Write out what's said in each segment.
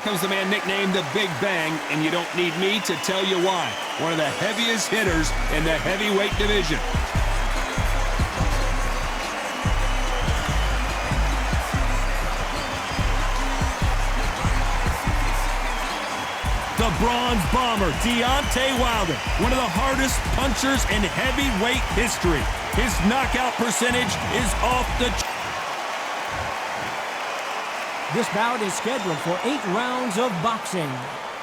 Comes the man nicknamed the Big Bang, and you don't need me to tell you why. One of the heaviest hitters in the heavyweight division. The Bronze Bomber, Deontay Wilder, one of the hardest punchers in heavyweight history. His knockout percentage is off the charts. This bout is scheduled for 8 rounds of boxing.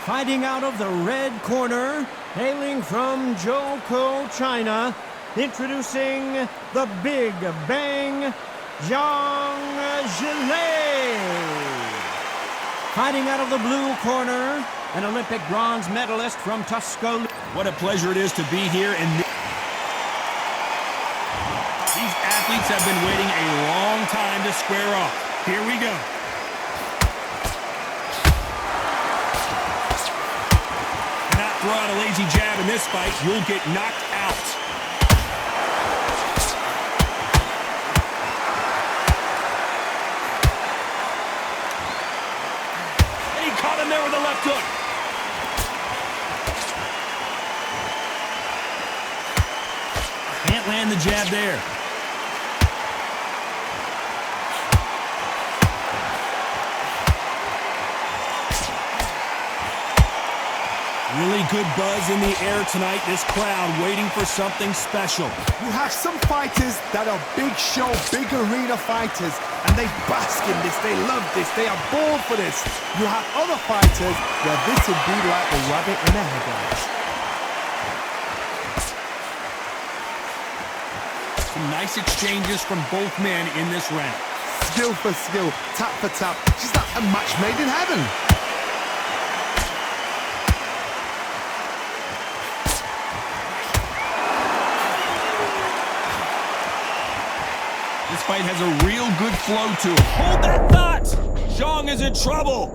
Fighting out of the red corner, hailing from Zhoukou, China, introducing the Big Bang, Zhang Zhilei. Fighting out of the blue corner, an Olympic bronze medalist from Tuscaloosa. What a pleasure it is to be here. These athletes have been waiting a long time to square off. Here we go. Throw out a lazy jab in this fight, you'll get knocked out. And he caught him there with a left hook. Can't land the jab there. Really good buzz in the air tonight. This crowd waiting for something special. You have some fighters that are big show, big arena fighters, and they bask in this. They love this. They are born for this. You have other fighters where this would be like the rabbit in the headlights. Some nice exchanges from both men in this round. Skill for skill, tap for tap. Just like a match made in heaven. This fight has a real good flow to it. Hold that thought! Zhang is in trouble.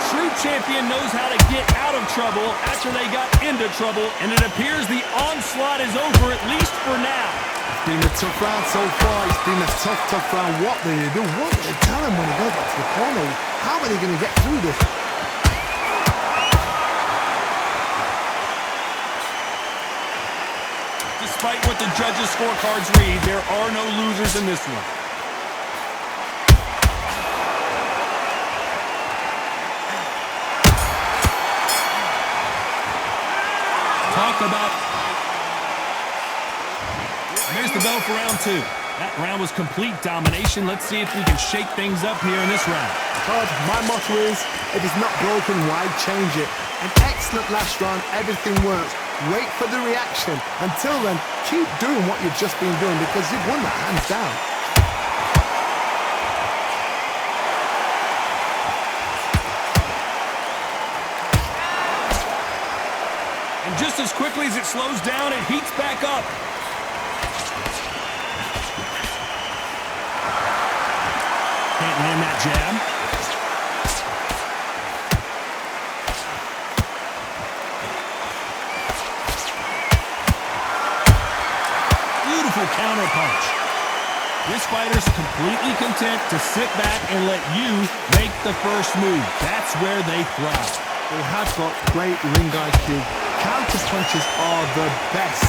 True champion knows how to get out of trouble after they got into trouble, and it appears the onslaught is over, at least for now. It's been a tough round so far. It's been a tough round. What do they do? What do they tell him when he goes back to the corner? How are they going to get through this? Despite what the judges' scorecards read, there are no losers in this one. Talk about... And there's the bell for round 2. That round was complete domination. Let's see if we can shake things up here in this round. Todd, my motto is, if it's not broken, why change it? An excellent last round, everything works. Wait for the reaction. Until then, keep doing what you've just been doing because you've won that hands down. And just as quickly as it slows down, it heats back up. Can't land that jab. Counter punch. This fighter's completely content to sit back and let you make the first move. That's where they thrive. They have got great ring IQ. Counter punches are the best.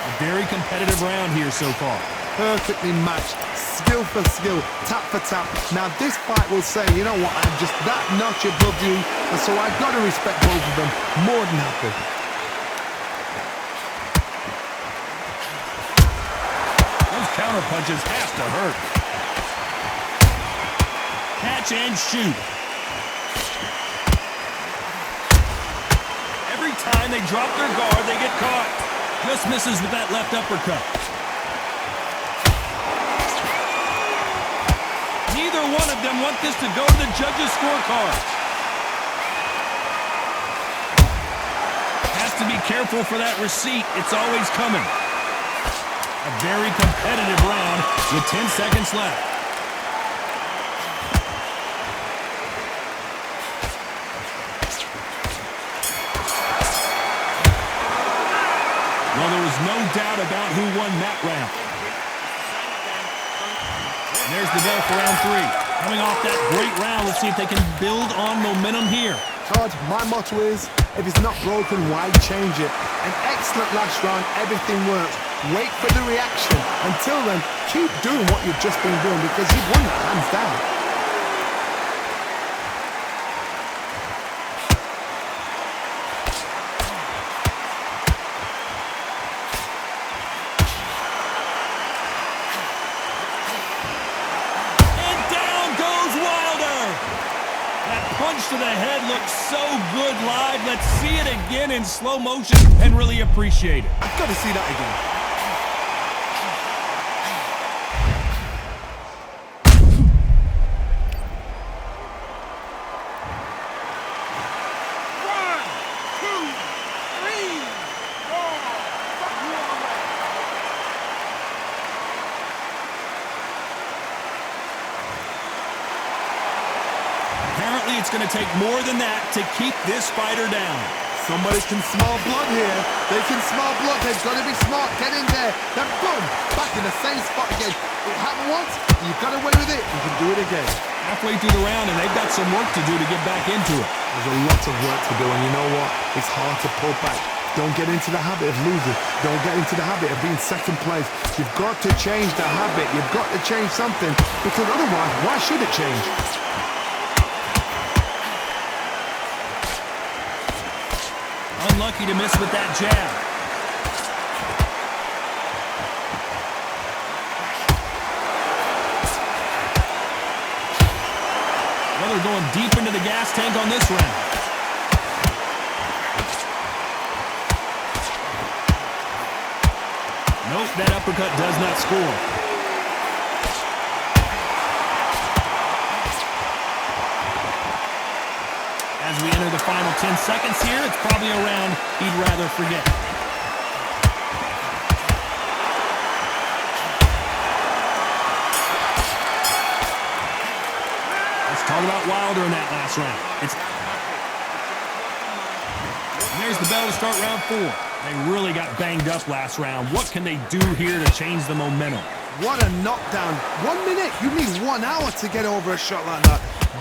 A very competitive round here so far. Perfectly matched. Skill for skill, tap for tap. Now this fight will say, you know what, I'm just that notch above you, and so I've got to respect both of them more than happy. Those counter punches have to hurt. Catch and shoot. Every time they drop their guard, they get caught. Just misses with that left uppercut. Neither one of them want this to go to the judges' scorecards. Has to be careful for that receipt. It's always coming. A very competitive round with 10 seconds left. Well, there was no doubt about who won that round. And there's the bell for round 3. Coming off that great round, let's see if they can build on momentum here. Todd, my motto is, if it's not broken, why change it? An excellent last round, everything works. Wait for the reaction. Until then, keep doing what you've just been doing because you've won it hands down. Punch to the head looks so good live. Let's see it again in slow motion and really appreciate it. I've got to see that again. Apparently, it's going to take more than that to keep this fighter down. Somebody can smell blood here. They can smell blood. They've got to be smart. Get in there. Then boom, back in the same spot again. It happened once. You got away with it. You can do it again. Halfway through the round, and they've got some work to do to get back into it. There's a lot of work to do, and you know what? It's hard to pull back. Don't get into the habit of losing. Don't get into the habit of being second place. You've got to change the habit. You've got to change something, because otherwise, why should it change? Unlucky to miss with that jab. Well, they're going deep into the gas tank on this round. Nope, that uppercut does not score. As we enter the final 10 seconds here, it's probably a round he'd rather forget. Let's talk about Wilder in that last round. And there's the bell to start round 4. They really got banged up last round. What can they do here to change the momentum? What a knockdown. 1 minute. You need 1 hour to get over a shot like that.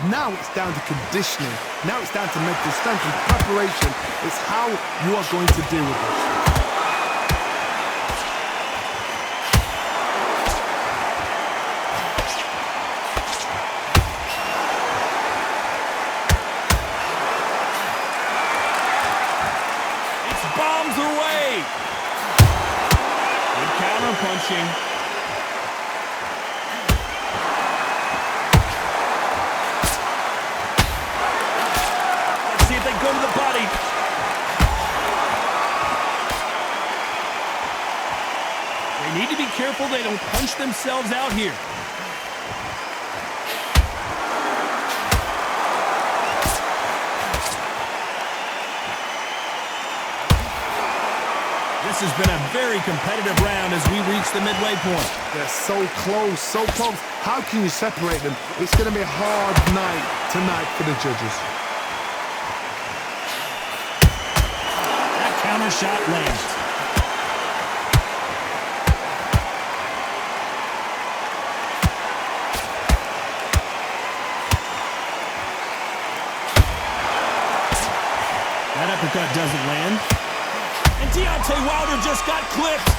Now it's down to conditioning. Now it's down to mental strength and preparation. It's how you are going to deal with this. It's bombs away. Good counter punching. Go to the body. They need to be careful they don't punch themselves out here. This has been a very competitive round as we reach the midway point. They're so close, so close. How can you separate them? It's going to be a hard night tonight for the judges. Counter shot lands. That uppercut doesn't land. And Deontay Wilder just got clipped.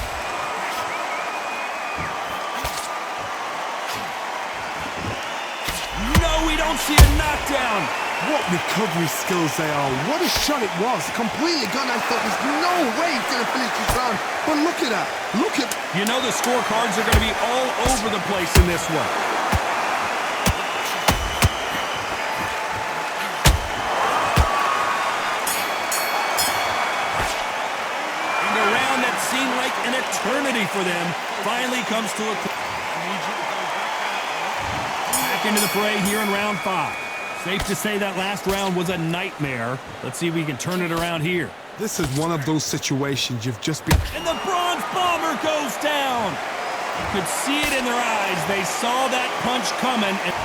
No, we don't see a knockdown. What recovery skills they are. What a shot it was. Completely gone. I thought there's no way he's going to finish this round. But look at that. Look at... You know the scorecards are going to be all over the place in this one. And a round that seemed like an eternity for them finally comes to a... Back into the fray here in round 5. Safe to say that last round was a nightmare. Let's see if we can turn it around here. This is one of those situations you've just been... And the Bronze Bomber goes down. You could see it in their eyes. They saw that punch coming. And 1,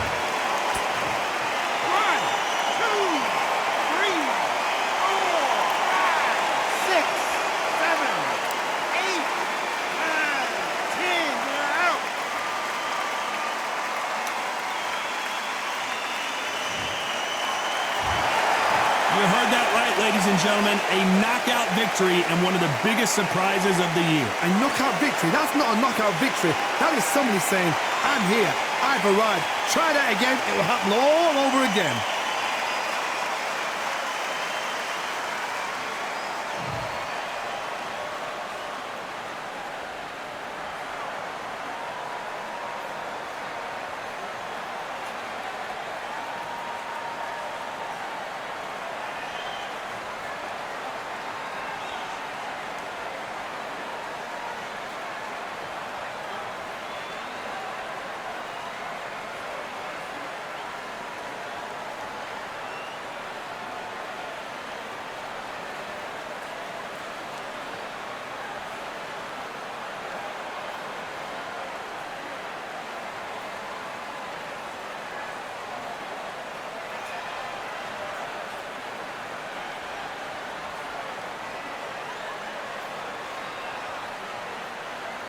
2, 3, 4, 5, 6, 7, 8, and gentlemen, a knockout victory and one of the biggest surprises of the year. A knockout victory? That's not a knockout victory. That is somebody saying, I'm here, I've arrived. Try that again, it will happen all over again.